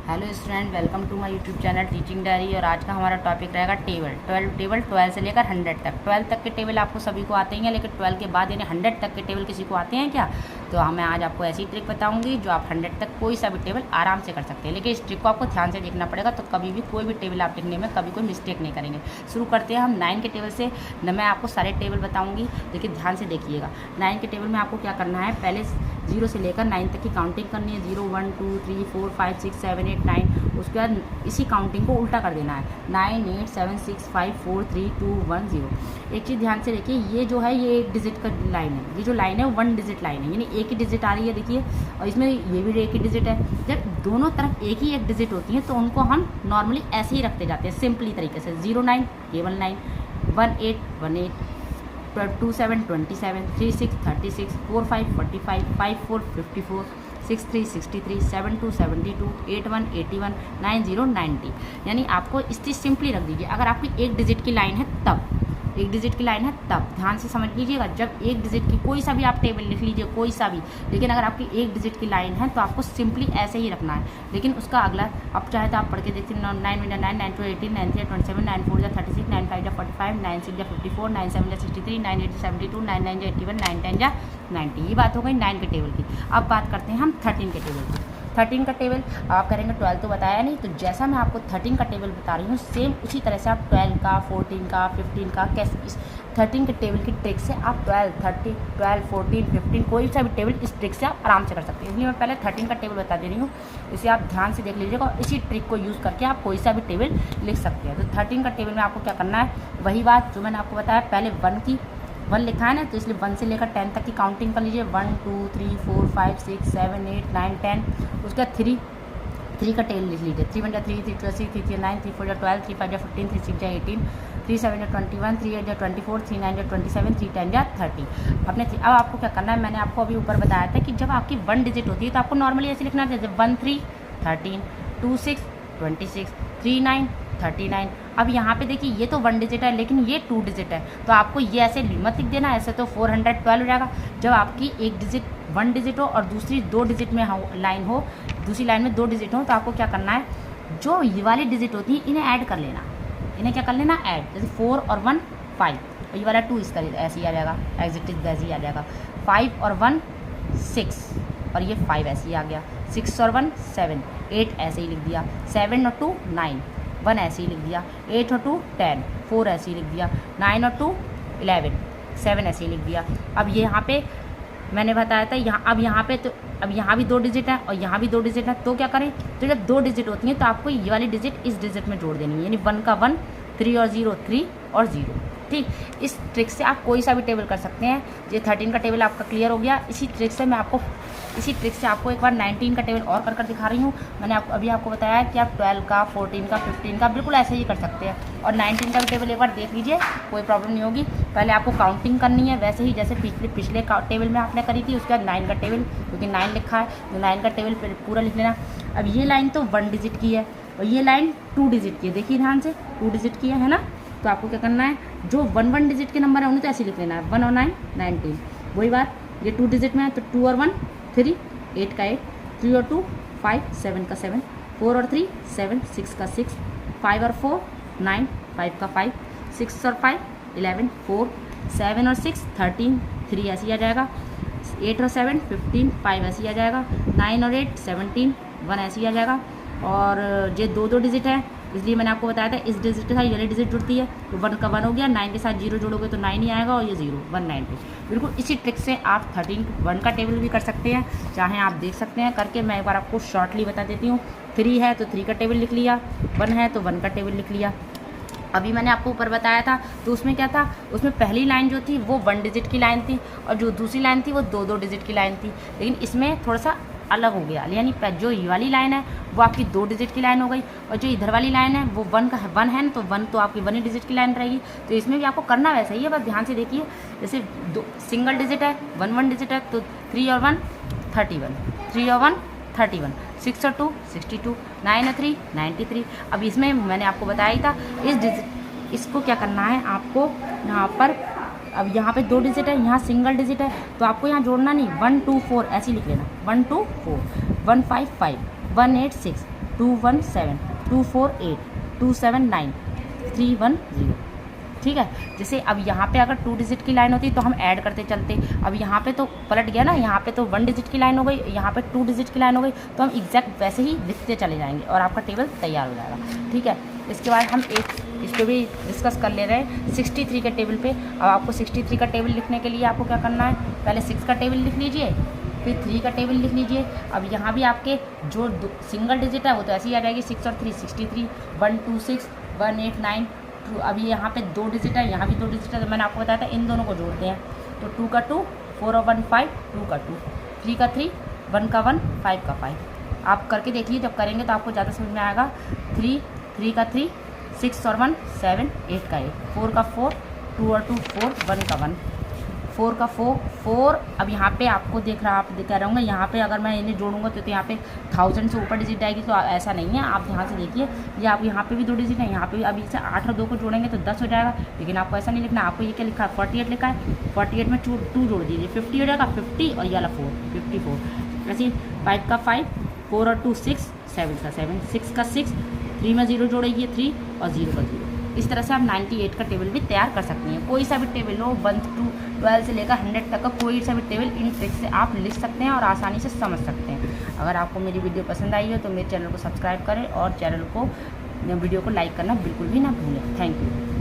Hello student, welcome to my YouTube channel teaching diary. और आज का हमारा टॉपिक रहेगा टेबल 12 से लेकर 100 तक। 12 तक के टेबल आपको सभी को आते हैं, लेकिन 12 के बाद यानी 100 तक के टेबल किसी को आते हैं क्या? तो मैं आज आपको ऐसी ट्रिक बताऊंगी जो आप 100 तक कोई सा भी टेबल आराम से कर सकते हैं। लेकिन इस ट्रिक को आपको ध्यान से देखना पड़ेगा, तो कभी भी कोई भी टेबल आप लिखने में कभी कोई मिस्टेक नहीं करेंगे। शुरू करते हैं हम 9 के टेबल से। न मैं आपको सारे टेबल बताऊँगी, लेकिन ध्यान से देखिएगा। 9 के टेबल में आपको क्या करना है, पहले 0 से लेकर 9 तक की काउंटिंग करनी है। 0 1 2 3 4 5 6 7 8 9। उसके बाद इसी काउंटिंग को उल्टा कर देना है। 9 8 7 6 5 4 3 2 1 0। एक चीज़ ध्यान से देखिए, ये जो है ये एक डिजिट का लाइन है। ये जो लाइन है वो 1 डिजिट लाइन है, यानी एक ही डिजिट आ रही है, देखिए। और इसमें ये भी एक ही डिजिट है। जब दोनों तरफ एक ही एक डिजिट होती है तो उनको हम नॉर्मली ऐसे ही रखते जाते हैं, सिंपली तरीके से। 0 9 केवल 9, 1 8 1 8, 2 7 27, 3 6 36, 4 5 45, 5 4 54, 6 3 63, 7 2 72, 8 1 81, 9 0 90। यानी आपको इस चीज़ सिंपली रख दीजिए। अगर आपकी एक डिजिट की लाइन है तब, एक डिजिट की लाइन है तब ध्यान से समझ लीजिएगा। जब एक डिजिट की कोई सा भी आप टेबल लिख लीजिए, कोई सा भी, लेकिन अगर आपकी एक डिजिट की लाइन है तो आपको सिंपली ऐसे ही रखना है। लेकिन उसका अगला अब चाहे तो आप पढ़ के देखते हैं। 9 9 9 9 2 18, 9 3 27, 9 4 36, 9 5 45, 9 6 54, 9 7 63, 9 8 72, 9 9 81, 9 10 90। ये बात हो गई 9 के टेबल की। अब बात करते हैं हम 13 के टेबल की। 13 का टेबल आप करेंगे, 12 तो बताया नहीं, तो जैसा मैं आपको 13 का टेबल बता रही हूँ सेम उसी तरह से आप 12 का, 14 का, 15 का, कैसे इस 13 के टेबल की ट्रिक से आप 12 30 12 14 15 कोई सा भी टेबल इस ट्रिक से आप आराम से कर सकते हैं। इसलिए मैं पहले 13 का टेबल बता दे रही हूँ, इसे आप ध्यान से देख लीजिएगा और इसी ट्रिक को यूज़ करके आप कोई सा भी टेबल लिख सकते हैं। तो 13 का टेबल में आपको क्या करना है, वही बात जो मैंने आपको बताया। पहले 1 लिखा है ना, तो इसलिए 1 से लेकर 10 तक की काउंटिंग कर लीजिए। 1 2 3 4 5 6 7 8 9 10। उसके बाद 3 का टेबल लिख लीजिए। 3 1 3 3 2 6 3 3 9 3 4 12 3 5 15 3 6 18 3 7 21 3 8 24 3 9 27 3 10 30 अपने। अब आपको क्या करना है, मैंने आपको अभी ऊपर बताया था कि जब आपकी 1 डिजिट होती है तो आपको नॉर्मली ऐसे लिखना चाहिए। 1 3 13, 2 6 26, 3 9 39। अब यहाँ पे देखिए ये तो 1 डिजिट है, लेकिन ये 2 डिजिट है, तो आपको ये ऐसे मत लिख देना, ऐसे तो 412 हो जाएगा। जब आपकी एक डिजिट 1 डिजिट हो और दूसरी 2 डिजिट में लाइन हो, दूसरी लाइन में 2 डिजिट हो, तो आपको क्या करना है, जो ये वाली डिजिट होती है इन्हें ऐड कर लेना। इन्हें क्या कर लेना, ऐड। जैसे 4 और 1 5, और ये वाला 2 इसका ऐसे ही आ जाएगा, एग्जिट वैसे ही आ जाएगा। 5 और 1 6, और ये 5 ऐसे ही आ गया। 6 और 1 7, 8 ऐसे ही लिख दिया। 7 और 2 9, 1 ऐसे ही लिख दिया। 8 और 2 10, 4 ऐसे ही लिख दिया। 9 और 2 11, 7 ऐसे ही लिख दिया। अब ये यहाँ पे मैंने बताया था, यहाँ अब यहाँ पे तो अब यहाँ भी 2 डिजिट है और यहाँ भी 2 डिजिट है, तो क्या करें, तो जब 2 डिजिट होती हैं तो आपको ये वाली डिजिट इस डिजिट में जोड़ देनी है, यानी 1 का 1, 3 और 0 3 और 0। ठीक, इस ट्रिक से आप कोई सा भी टेबल कर सकते हैं। ये 13 का टेबल आपका क्लियर हो गया। इसी ट्रिक से आपको एक बार 19 का टेबल और कर दिखा रही हूँ। मैंने अभी आपको बताया है कि आप 12 का, 14 का, 15 का बिल्कुल ऐसे ही कर सकते हैं। और 19 का भी टेबल एक बार देख लीजिए, कोई प्रॉब्लम नहीं होगी। पहले आपको काउंटिंग करनी है वैसे ही जैसे पिछले टेबल में आपने करी थी। उसके बाद 9 का टेबल, क्योंकि 9 लिखा है तो 9 का टेबल पूरा लिख लेना। अब ये लाइन तो 1 डिजिट की है और ये लाइन 2 डिजिट की है, देखिए ध्यान से, 2 डिजिट की है ना। तो आपको क्या करना है, जो 1 डिजिट के नंबर है उन्हें तो ऐसे लिख लेना है। 1 और 9 19, वही बात। ये 2 डिजिट में है तो 2 और 1 3, 8 का 8, 3 और 2 5, 7 का 7, 4 और 3 7, 6 का 6, 5 और 4 9, 5 का 5, 6 और 5 11, 4, 7 और 6 13, 3 ऐसे ही आ जाएगा। 8 और 7 15, 5 ऐसे ही आ जाएगा। 9 और 8 17, 1 ऐसे ही आ जाएगा। और ये 2 डिजिट है, इसलिए मैंने आपको बताया था इस डिजिट के साथ ये डिजिट जुड़ती है, तो 1 का 1 हो गया। 9 के साथ 0 जोड़ोगे तो 9 ही आएगा, और ये 0 190। बिल्कुल इसी ट्रिक से आप 1 का टेबल भी कर सकते हैं, चाहे आप देख सकते हैं करके। मैं एक बार आपको शॉर्टली बता देती हूँ। 3 है तो 3 का टेबल लिख लिया, 1 है तो 1 का टेबल लिख लिया। अभी मैंने आपको ऊपर बताया था, तो उसमें क्या था, उसमें पहली लाइन जो थी वो 1 डिजिट की लाइन थी, और जो दूसरी लाइन थी वो 2 डिजिट की लाइन थी। लेकिन इसमें थोड़ा सा अलग हो गया, यानी जो ये वाली लाइन है वो आपकी 2 डिजिट की लाइन हो गई, और जो इधर वाली लाइन है वो 1 है ना, तो 1 तो आपकी 1 ही डिजिट की लाइन रहेगी। तो इसमें भी आपको करना वैसा ही है, बस ध्यान से देखिए। जैसे 2 सिंगल डिजिट है, 1 डिजिट है, तो 3 और 1 31, 3 और 1 31, 6 और 2 62, 9 और 3 93। अब इसमें मैंने आपको बताया ही था, इसको क्या करना है आपको, यहाँ पर अब यहाँ पे 2 डिजिट है, यहाँ सिंगल डिजिट है, तो आपको यहाँ जोड़ना नहीं, 1 2 4 ऐसे ही लिख लेना। 1 2 4, 1 5 5, 186 217 248 279 310। ठीक है। जैसे अब यहाँ पे अगर 2 डिजिट की लाइन होती तो हम ऐड करते चलते, अब यहाँ पे तो पलट गया ना, यहाँ पे तो 1 डिजिट की लाइन हो गई, यहाँ पे 2 डिजिट की लाइन हो गई, तो हम एग्जैक्ट वैसे ही लिखते चले जाएंगे और आपका टेबल तैयार हो जाएगा। ठीक है। इसके बाद हम इस पर भी डिस्कस कर ले रहे हैं 63 के टेबल पे। अब आपको 63 का टेबल लिखने के लिए आपको क्या करना है, पहले 6 का टेबल लिख लीजिए, फिर 3 का टेबल लिख लीजिए। अब यहाँ भी आपके जो सिंगल डिजिट है वो तो ऐसे ही आ जाएगी, 6 और 3 63, 126 189 2। अभी यहाँ पे 2 डिजिट है, यहाँ भी 2 डिजिट है, तो मैंने आपको बताया था इन दोनों को जोड़ते हैं, तो 2 का 2 4 और 1 5 2 का 2 3 का 3 1 का 1 5 का 5। आप करके देख लीजिए, जब करेंगे तो आपको ज़्यादा समझ में आएगा। 3 का 3 6 और 1 7 8 का 8 4 का 4 2 और 2 4 1 का 1 4 का 4। अब यहाँ पे आपको देख रहा हूँ यहाँ पे अगर मैं इन्हें जोड़ूंगा तो यहाँ पे 1000 से ऊपर डिजिट आएगी, तो ऐसा नहीं है। आप ध्यान से देखिए, ये आप यहाँ पे भी 2 डिजिट है, यहाँ पे भी। अभी से 8 और 2 को जोड़ेंगे तो 10 हो जाएगा, लेकिन आपको ऐसा नहीं लिखना। आपको ये क्या लिखा है, 48 लिखा है, 48 में 2 जोड़ दीजिए, 50 हो जाएगा, 50 और ये वाला 4 54। ऐसे 5 का 5 4 और 2 6 7 का 7 6 का 6 3 में 0 जोड़ेगी 3 और 0 का 0। इस तरह से आप 98 का टेबल भी तैयार कर सकती हैं। कोई सा भी टेबल हो, 1 to 12 से लेकर 100 तक का कोई सा भी टेबल इन ट्रिक से आप लिख सकते हैं और आसानी से समझ सकते हैं। अगर आपको मेरी वीडियो पसंद आई हो तो मेरे चैनल को सब्सक्राइब करें और वीडियो को लाइक करना बिल्कुल भी ना भूलें। Thank you.